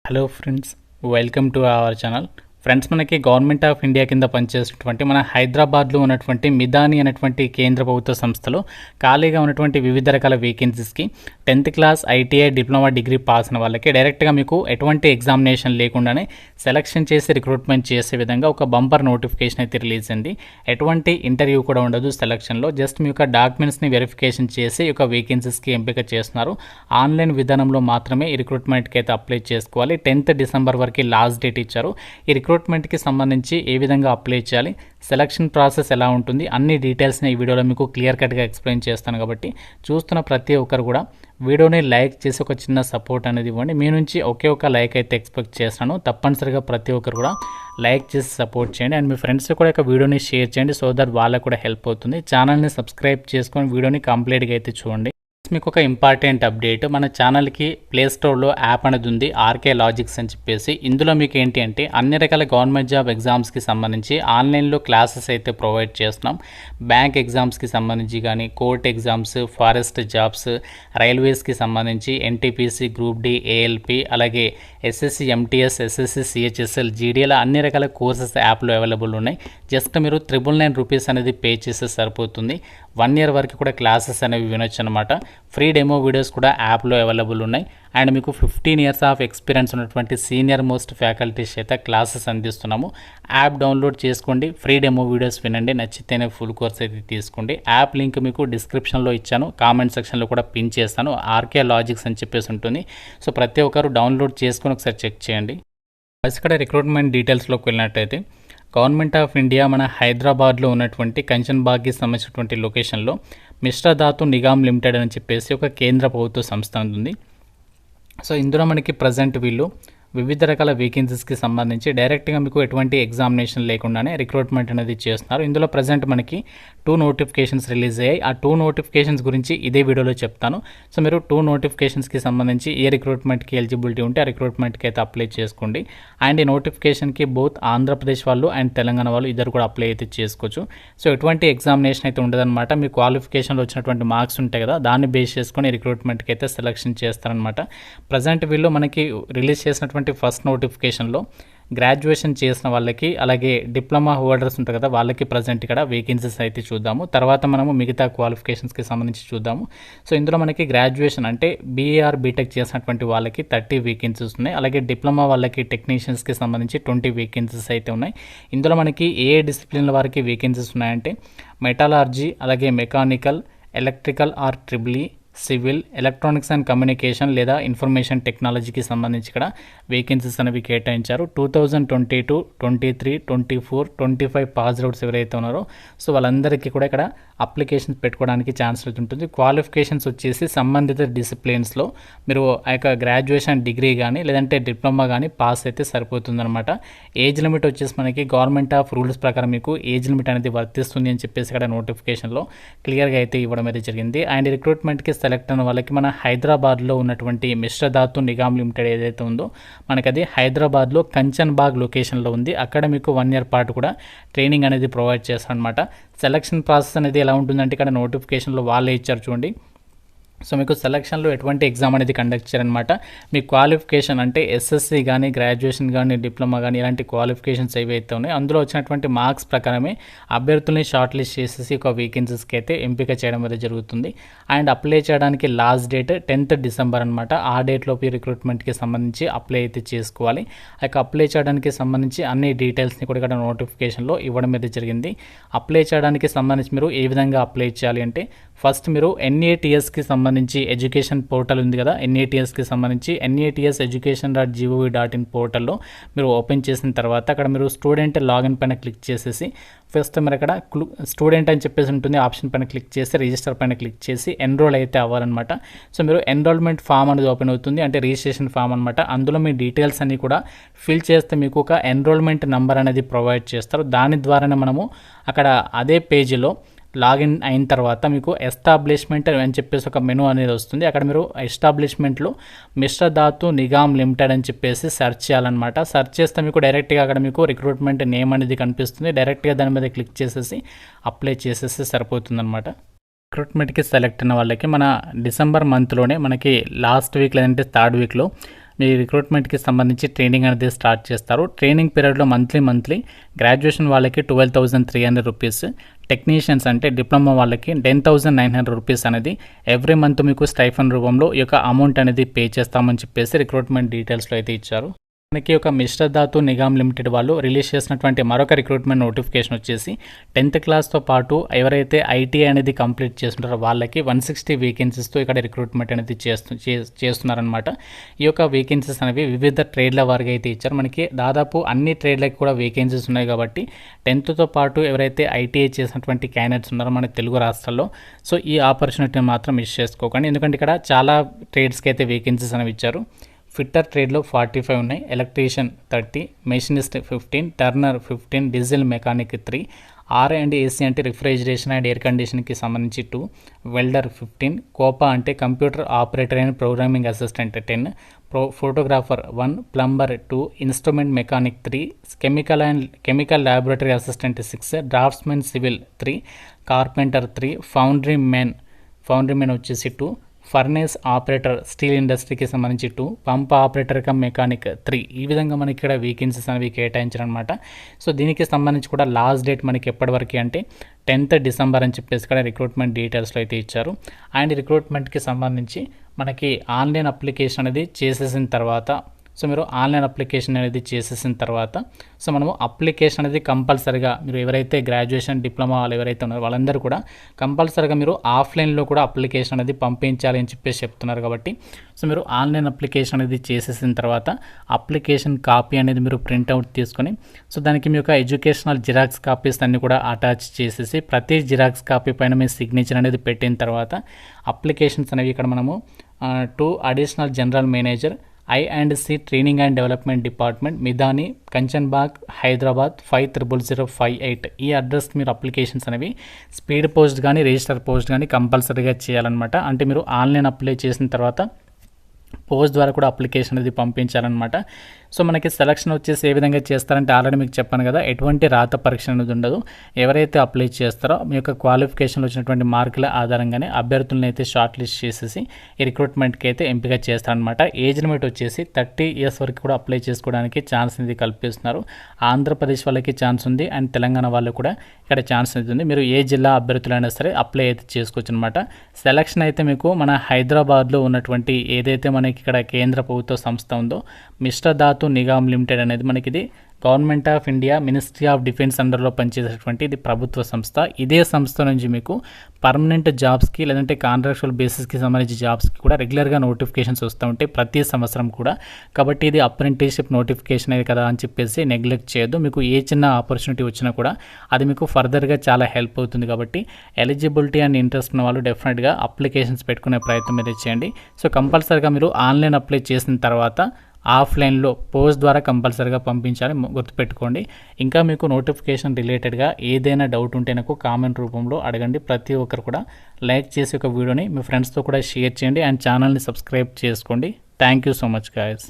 Hello friends, welcome to our channel. Friends, మనకి government of India కింద పనిచేసేటువంటి మన హైదరాబాద్లో ఉన్నటువంటి మిదాని అనేటువంటి కేంద్ర ప్రభుత్వ సంస్థలో ఖాళీగా ఉన్నటువంటి వివిధ రకాల వేకెన్సీస్కి 10th class ITI diploma degree pass అయిన వాళ్ళకి డైరెక్ట్గా మీకు ఎటువంటి ఎగ్జామినేషన్ లేకుండానే సెలక్షన్ చేసి రిక్రూట్మెంట్ చేసే విధంగా ఒక బంపర్ నోటిఫికేషన్ అయితే రిలీజ్ అయింది. ఎటువంటి ఇంటర్వ్యూ కూడా ఉండదు సెలక్షన్లో. జస్ట్ మీ యొక్క డాక్యుమెంట్స్ని వెరిఫికేషన్ చేసి ఈ యొక్క వేకెన్సీస్కి ఎంపిక చేస్తున్నారు. ఆన్లైన్ విధానంలో మాత్రమే ఈ రిక్రూట్మెంట్కి అయితే అప్లై చేసుకోవాలి. 10th డిసెంబర్ వరకు లాస్ట్ డేట్ ఇచ్చారు. ఈ రిక్రూట్మెంట్కి సంబంధించి ఏ విధంగా అప్లై చేయాలి, సెలక్షన్ ప్రాసెస్ ఎలా ఉంటుంది, అన్ని డీటెయిల్స్ని ఈ వీడియోలో మీకు క్లియర్ కట్గా ఎక్స్ప్లెయిన్ చేస్తాను. కాబట్టి చూస్తున్న ప్రతి ఒక్కరు కూడా వీడియోని లైక్ చేసి ఒక చిన్న సపోర్ట్ అనేది ఇవ్వండి. మీ నుంచి ఒకే ఒక లైక్ అయితే ఎక్స్పెక్ట్ చేస్తాను. తప్పనిసరిగా ప్రతి ఒక్కరు కూడా లైక్ చేసి సపోర్ట్ చేయండి. అండ్ మీ ఫ్రెండ్స్ కూడా ఒక వీడియోని షేర్ చేయండి, సో దట్ వాళ్ళకు కూడా హెల్ప్ అవుతుంది. ఛానల్ని సబ్స్క్రైబ్ చేసుకొని వీడియోని కంప్లీట్గా అయితే చూడండి. మీకు ఒక ఇంపార్టెంట్ అప్డేట్, మన ఛానల్కి ప్లే స్టోర్లో యాప్ అనేది ఉంది, ఆర్కే లాజిక్స్ అని చెప్పేసి. ఇందులో మీకు ఏంటి అంటే అన్ని రకాల గవర్నమెంట్ జాబ్ ఎగ్జామ్స్కి సంబంధించి ఆన్లైన్లో క్లాసెస్ అయితే ప్రొవైడ్ చేస్తున్నాం. బ్యాంక్ ఎగ్జామ్స్కి సంబంధించి కానీ, కోర్ట్ ఎగ్జామ్స్, ఫారెస్ట్ జాబ్స్, రైల్వేస్కి సంబంధించి ఎన్టీపీసీ, గ్రూప్ డి, ఏఎల్పి, అలాగే ఎస్ఎస్సి ఎంటీఎస్, ఎస్ఎస్సి సిహెచ్ఎస్ఎల్, జీడీఎల్ అన్ని రకాల కోర్సెస్ యాప్లో అవైలబుల్ ఉన్నాయి. జస్ట్ మీరు 999 రూపీస్ అనేది పే చేస్తే సరిపోతుంది. 1 year వరకు కూడా క్లాసెస్ అనేవి వినొచ్చు అనమాట. ఫ్రీ డెమో వీడియోస్ కూడా యాప్లో అవైలబుల్ ఉన్నాయి. అండ్ మీకు 15 years ఆఫ్ ఎక్స్పీరియన్స్ ఉన్నటువంటి సీనియర్ మోస్ట్ ఫ్యాకల్టీస్ చేత క్లాసెస్ అందిస్తున్నాము. యాప్ డౌన్లోడ్ చేసుకోండి, ఫ్రీ డెమో వీడియోస్ వినండి, నచ్చితేనే ఫుల్ కోర్స్ అయితే తీసుకోండి. యాప్ లింక్ మీకు డిస్క్రిప్షన్లో ఇచ్చాను, కామెంట్ సెక్షన్లో కూడా పిన్ చేస్తాను. ఆర్కే లాజిక్స్ అని చెప్పేసి ఉంటుంది. సో ప్రతి ఒక్కరు డౌన్లోడ్ చేసుకొని ఒకసారి చెక్ చేయండి. ఇక్కడ రిక్రూట్మెంట్ డీటెయిల్స్లోకి వెళ్ళినట్టయితే గవర్నమెంట్ ఆఫ్ ఇండియా మన హైదరాబాద్లో ఉన్నటువంటి కంచన్బాగ్కి సంబంధించినటువంటి లొకేషన్లో మిశ్రధాతు నిగమ్ లిమిటెడ్ అని చెప్పేసి ఒక కేంద్ర ప్రభుత్వ సంస్థ ఉంది. సో ఇందులో మనకి ప్రజెంట్ వీళ్ళు వివిధ రకాల వేకెన్సీస్కి సంబంధించి డైరెక్ట్గా మీకు ఎటువంటి ఎగ్జామినేషన్ లేకుండానే రిక్రూట్మెంట్ అనేది చేస్తున్నారు. ఇందులో ప్రజెంట్ మనకి 2 నోటిఫికేషన్స్ రిలీజ్ అయ్యాయి. ఆ 2 నోటిఫికేషన్స్ గురించి ఇదే వీడియోలో చెప్తాను. సో మీరు 2 నోటిఫికేషన్స్కి సంబంధించి ఏ రిక్రూట్మెంట్కి ఎలిజిబిలిటీ ఉంటే ఆ రిక్రూట్మెంట్కి అయితే అప్లై చేసుకోండి. అండ్ ఈ నోటిఫికేషన్కి బోత్ ఆంధ్రప్రదేశ్ వాళ్ళు అండ్ తెలంగాణ వాళ్ళు ఇద్దరు కూడా అప్లై అయితే చేసుకోవచ్చు. సో ఎటువంటి ఎగ్జామినేషన్ అయితే ఉండదన్నమాట. మీ క్వాలిఫికేషన్లో వచ్చినటువంటి మార్క్స్ ఉంటాయి కదా, దాన్ని బేస్ చేసుకొని రిక్రూట్మెంట్కి అయితే సెలెక్షన్ చేస్తారనమాట. ప్రజెంట్ వీళ్ళు మనకి రిలీజ్ చేసినటువంటి ఫస్ట్ నోటిఫికేషన్లో గ్రాడ్యుయేషన్ చేసిన వాళ్ళకి, అలాగే డిప్లొమా హోల్డర్స్ ఉంటారు కదా, వాళ్ళకి ప్రజెంట్ ఇక్కడ వేకెన్సీస్ అయితే చూద్దాము. తర్వాత మనము మిగతా క్వాలిఫికేషన్స్కి సంబంధించి చూద్దాము. సో ఇందులో మనకి గ్రాడ్యుయేషన్ అంటే బీఏఆర్ బీటెక్ చేసినటువంటి వాళ్ళకి 30 వేకెన్సీస్ ఉన్నాయి. అలాగే డిప్లొమా వాళ్ళకి టెక్నీషియన్స్కి సంబంధించి 20 వేకెన్సీస్ అయితే ఉన్నాయి. ఇందులో మనకి ఏ డిసిప్లిన్ల వారికి వేకెన్సీస్ ఉన్నాయంటే మెటాలర్జీ, అలాగే mechanical, electrical R triple E, civil, electronics and communication లేదా ఇన్ఫర్మేషన్ టెక్నాలజీకి సంబంధించి ఇక్కడ వేకెన్సీస్ అనేవి కేటాయించారు. 2022, 23, 24, 25 పాస్ అవుట్స్ ఎవరైతే ఉన్నారో సో వాళ్ళందరికీ కూడా ఇక్కడ అప్లికేషన్స్ పెట్టుకోవడానికి ఛాన్స్ ఉంటుంది. క్వాలిఫికేషన్స్ వచ్చేసి సంబంధిత డిసిప్లిన్స్లో మీరు ఆ యొక్క గ్రాడ్యుయేషన్ డిగ్రీ కానీ లేదంటే డిప్లొమా కానీ పాస్ అయితే సరిపోతుందన్నమాట. ఏజ్ లిమిట్ వచ్చేసి మనకి గవర్నమెంట్ ఆఫ్ రూల్స్ ప్రకారం మీకు ఏజ్ లిమిట్ అనేది వర్తిస్తుంది అని చెప్పేసి ఇక్కడ నోటిఫికేషన్లో క్లియర్గా అయితే ఇవ్వడం అయితే జరిగింది. అండ్ రిక్రూట్మెంట్కి సెలెక్ట్ అయిన వాళ్ళకి మన హైదరాబాద్లో ఉన్నటువంటి మిశ్రధాతు నిగమ్ లిమిటెడ్ ఏదైతే ఉందో మనకి అది హైదరాబాద్లో కంచన్బాగ్ లొకేషన్లో ఉంది. అక్కడ మీకు 1 year పాటు కూడా ట్రైనింగ్ అనేది ప్రొవైడ్ చేస్తారనమాట. సెలక్షన్ ప్రాసెస్ అనేది ఎలా ఉంటుందంటే ఇక్కడ నోటిఫికేషన్లో వాళ్ళే ఇచ్చారు చూడండి. సో మీకు సెలక్షన్లో ఎటువంటి ఎగ్జామ్ అనేది కండక్ట్ చేయారనమాట. మీ క్వాలిఫికేషన్ అంటే ఎస్ఎస్సి కానీ, గ్రాడ్యుయేషన్ కానీ, డిప్లొమా కానీ ఇలాంటి క్వాలిఫికేషన్స్ ఏవైతే ఉన్నాయో అందులో వచ్చినటువంటి మార్క్స్ ప్రకారమే అభ్యర్థుల్ని షార్ట్ లిస్ట్ చేసేసి ఒక వేకెన్సీస్కి అయితే ఎంపిక చేయడం అనేది జరుగుతుంది. అండ్ అప్లై చేయడానికి లాస్ట్ డేట్ 10th డిసెంబర్ అనమాట. ఆ డేట్లోపు ఈ రిక్రూట్మెంట్కి సంబంధించి అప్లై అయితే చేసుకోవాలి. ఆ అప్లై చేయడానికి సంబంధించి అన్ని డీటెయిల్స్ని కూడా ఇక్కడ నోటిఫికేషన్లో ఇవ్వడం అయితే జరిగింది. అప్లై చేయడానికి సంబంధించి మీరు ఏ విధంగా అప్లై చేయాలి అంటే ఫస్ట్ మీరు NATSకి సంబంధించి ఎడ్యుకేషన్ పోర్టల్ ఉంది కదా, NATSకి సంబంధించి NATSeducation.gov.in పోర్టల్లో మీరు ఓపెన్ చేసిన తర్వాత అక్కడ మీరు స్టూడెంట్ లాగిన్ పైన క్లిక్ చేసేసి ఫస్ట్ మీరు అక్కడ స్టూడెంట్ అని చెప్పేసి ఉంటుంది, ఆప్షన్ పైన క్లిక్ చేసి రిజిస్టర్ పైన క్లిక్ చేసి ఎన్రోల్ అయితే అవ్వాలన్నమాట. సో మీరు ఎన్రోల్మెంట్ ఫామ్ అనేది ఓపెన్ అవుతుంది, అంటే రిజిస్ట్రేషన్ ఫామ్ అనమాట. అందులో మీ డీటెయిల్స్ అన్ని కూడా ఫిల్ చేస్తే మీకు ఒక ఎన్రోల్మెంట్ నెంబర్ అనేది ప్రొవైడ్ చేస్తారు. దాని ద్వారానే మనము అక్కడ అదే పేజీలో లాగిన్ అయిన తర్వాత మీకు ఎస్టాబ్లిష్మెంట్ అని చెప్పేసి ఒక మెనూ అనేది వస్తుంది. అక్కడ మీరు ఎస్టాబ్లిష్మెంట్లో మిశ్రధాతు నిగమ్ లిమిటెడ్ అని చెప్పేసి సెర్చ్ చేయాలన్నమాట. సెర్చ్ చేస్తే మీకు డైరెక్ట్గా అక్కడ మీకు రిక్రూట్మెంట్ నేమ్ అనేది కనిపిస్తుంది. డైరెక్ట్గా దాని మీద క్లిక్ చేసేసి అప్లై చేసేసి సరిపోతుందన్నమాట. రిక్రూట్మెంట్కి సెలెక్ట్ అయిన వాళ్ళకి మన డిసెంబర్ మంత్లోనే మనకి లాస్ట్ వీక్ లేదంటే 3rd వీక్లో మీ రిక్రూట్మెంట్కి సంబంధించి ట్రైనింగ్ అనేది స్టార్ట్ చేస్తారు. ట్రైనింగ్ పీరియడ్లో మంత్లీ గ్రాడ్యుయేషన్ వాళ్ళకి 12,300 రూపీస్, టెక్నీషియన్స్ అంటే డిప్లొమా వాళ్ళకి 10,900 రూపీస్ అనేది ఎవ్రీ మంత్ మీకు స్టైఫన్ రూపంలో ఈ యొక్క అమౌంట్ అనేది పే చేస్తామని చెప్పేసి రిక్రూట్మెంట్ డీటెయిల్స్లో అయితే ఇచ్చారు. మనకి ఒక మిస్టర్ ధాతు నిగమ్ లిమిటెడ్ వాళ్ళు రిలీజ్ చేసినటువంటి మరొక రిక్రూట్మెంట్ నోటిఫికేషన్ వచ్చేసి 10th క్లాస్తో పాటు ఎవరైతే ఐటీఐ అనేది కంప్లీట్ చేస్తుంటారో వాళ్ళకి 160 వేకెన్సీస్తో ఇక్కడ రిక్రూట్మెంట్ అనేది చేస్తున్నారనమాట. ఈ యొక్క వేకెన్సీస్ అనేవి వివిధ ట్రేడ్ల వారికి అయితే ఇచ్చారు. మనకి దాదాపు అన్ని ట్రేడ్లకి కూడా వేకెన్సీస్ ఉన్నాయి కాబట్టి 10th పాటు ఎవరైతే ఐటీఐ చేసినటువంటి క్యాండిడేట్స్ ఉన్నారో మన తెలుగు రాష్ట్రాల్లో, సో ఈ ఆపర్చునిటీని మాత్రం మిస్ చేసుకోకండి. ఎందుకంటే ఇక్కడ చాలా ట్రేడ్స్కి అయితే వేకెన్సీస్ అనేవి ఇచ్చారు. ఫిట్టర్ ట్రేడ్లో 45 ఉన్నాయి, electrician 30, machinist 15, Turner 15, diesel mechanic 3, R&AC అంటే రిఫ్రిజిరేషన్ అండ్ ఎయిర్ కండిషన్కి సంబంధించి 2, వెల్డర్ 15, కోపా అంటే computer operator and programming assistant 10, photographer 1, plumber 2, instrument mechanic 3, chemical laboratory assistant 6, draughtsmen civil 3, carpenter 3, foundry men వచ్చేసి 2, ఫర్నేస్ ఆపరేటర్ స్టీల్ ఇండస్ట్రీకి సంబంధించి 2, pump operator come mechanic 3. ఈ విధంగా మనకి ఇక్కడ వేకెన్సీస్ అనేవి కేటాయించారనమాట. సో దీనికి సంబంధించి కూడా లాస్ట్ డేట్ మనకి ఎప్పటివరకు అంటే 10th డిసెంబర్ అని చెప్పేసి ఇక్కడ రిక్రూట్మెంట్ డీటెయిల్స్లో అయితే ఇచ్చారు. అండ్ రిక్రూట్మెంట్కి సంబంధించి మనకి ఆన్లైన్ అప్లికేషన్ అనేది చేసేసిన తర్వాత, సో మీరు ఆన్లైన్ అప్లికేషన్ అనేది చేసేసిన తర్వాత సో మనము అప్లికేషన్ అనేది కంపల్సరీగా మీరు ఎవరైతే గ్రాడ్యుయేషన్ డిప్లొమా వాళ్ళు ఎవరైతే ఉన్నారో వాళ్ళందరూ కూడా కంపల్సరీగా మీరు ఆఫ్లైన్లో కూడా అప్లికేషన్ అనేది పంపించాలి అని చెప్పేసి చెప్తున్నారు. కాబట్టి సో మీరు ఆన్లైన్ అప్లికేషన్ అనేది చేసేసిన తర్వాత అప్లికేషన్ కాపీ అనేది మీరు ప్రింట్అవుట్ తీసుకొని సో దానికి మీ యొక్క ఎడ్యుకేషనల్ జిరాక్స్ కాపీస్ అన్ని కూడా అటాచ్ చేసేసి ప్రతి జిరాక్స్ కాపీ పైన మీ సిగ్నేచర్ అనేది పెట్టిన తర్వాత అప్లికేషన్స్ అనేవి ఇక్కడ మనము to additional general manager I&C training and development department, Midhani, Kanchanbagh, Hyderabad 500058 ఈ అడ్రస్కి మీరు అప్లికేషన్స్ అనేవి స్పీడ్ పోస్ట్ కానీ రిజిస్టర్ పోస్ట్ కానీ కంపల్సరీగా చేయాలన్నమాట. అంటే మీరు ఆన్లైన్ అప్లై చేసిన తర్వాత పోస్ట్ ద్వారా కూడా అప్లికేషన్ అనేది పంపించాలన్నమాట. సో మనకి సెలక్షన్ వచ్చేసి ఏ విధంగా చేస్తారంటే ఆల్రెడీ మీకు చెప్పాను కదా, ఎటువంటి రాత పరీక్ష అనేది ఉండదు. ఎవరైతే అప్లై చేస్తారో మీ యొక్క క్వాలిఫికేషన్లో వచ్చినటువంటి మార్కుల ఆధారంగానే అభ్యర్థులను అయితే షార్ట్ లిస్ట్ చేసేసి ఈ రిక్రూట్మెంట్కి అయితే ఎంపిక చేస్తారనమాట. ఏజ్ లిమిట్ వచ్చేసి 30 years వరకు కూడా అప్లై చేసుకోవడానికి ఛాన్స్ అనేది కల్పిస్తున్నారు. ఆంధ్రప్రదేశ్ వాళ్ళకి ఛాన్స్ ఉంది అండ్ తెలంగాణ వాళ్ళు కూడా ఇక్కడ ఛాన్స్ అనేది ఉంది. మీరు ఏ జిల్లా అభ్యర్థులైనా సరే అప్లై అయితే చేసుకోవచ్చు అనమాట. సెలక్షన్ అయితే మీకు మన హైదరాబాద్లో ఉన్నటువంటి ఏదైతే మనకి ఇక్కడ కేంద్ర ప్రభుత్వ సంస్థ ఉందో మిస్టర్ ధాతు నిగమ్ లిమిటెడ్ అనేది మనకి ఇది government of India ministry of defence అండర్లో పనిచేసేటువంటి ఇది ప్రభుత్వ సంస్థ. ఇదే సంస్థ నుంచి మీకు పర్మనెంట్ జాబ్స్కి లేదంటే కాంట్రాక్చువల్ బేసిస్కి సంబంధించి జాబ్స్కి కూడా రెగ్యులర్గా నోటిఫికేషన్స్ వస్తూ ఉంటాయి ప్రతి సంవత్సరం కూడా. కాబట్టి ఇది అప్రెంటిస్షిప్ నోటిఫికేషన్ అది కదా అని చెప్పేసి నెగ్లెక్ట్ చేయొద్దు. మీకు ఏ చిన్న ఆపర్చునిటీ వచ్చినా కూడా అది మీకు ఫర్దర్గా చాలా హెల్ప్ అవుతుంది. కాబట్టి ఎలిజిబిలిటీ అండ్ ఇంట్రెస్ట్ ఉన్న వాళ్ళు డెఫినెట్గా అప్లికేషన్స్ పెట్టుకునే ప్రయత్నం అయితే చేయండి. సో కంపల్సరీగా మీరు ఆన్లైన్ అప్లై చేసిన తర్వాత ఆఫ్లైన్లో పోస్ట్ ద్వారా కంపల్సరీగా పంపించాలి, గుర్తుపెట్టుకోండి. ఇంకా మీకు నోటిఫికేషన్ రిలేటెడ్గా ఏదైనా డౌట్ ఉంటే నాకు కామెంట్ రూపంలో అడగండి. ప్రతి ఒక్కరు కూడా లైక్ చేసి ఒక వీడియోని మీ ఫ్రెండ్స్తో కూడా షేర్ చేయండి అండ్ ఛానల్ని సబ్స్క్రైబ్ చేసుకోండి. Thank you so much guys.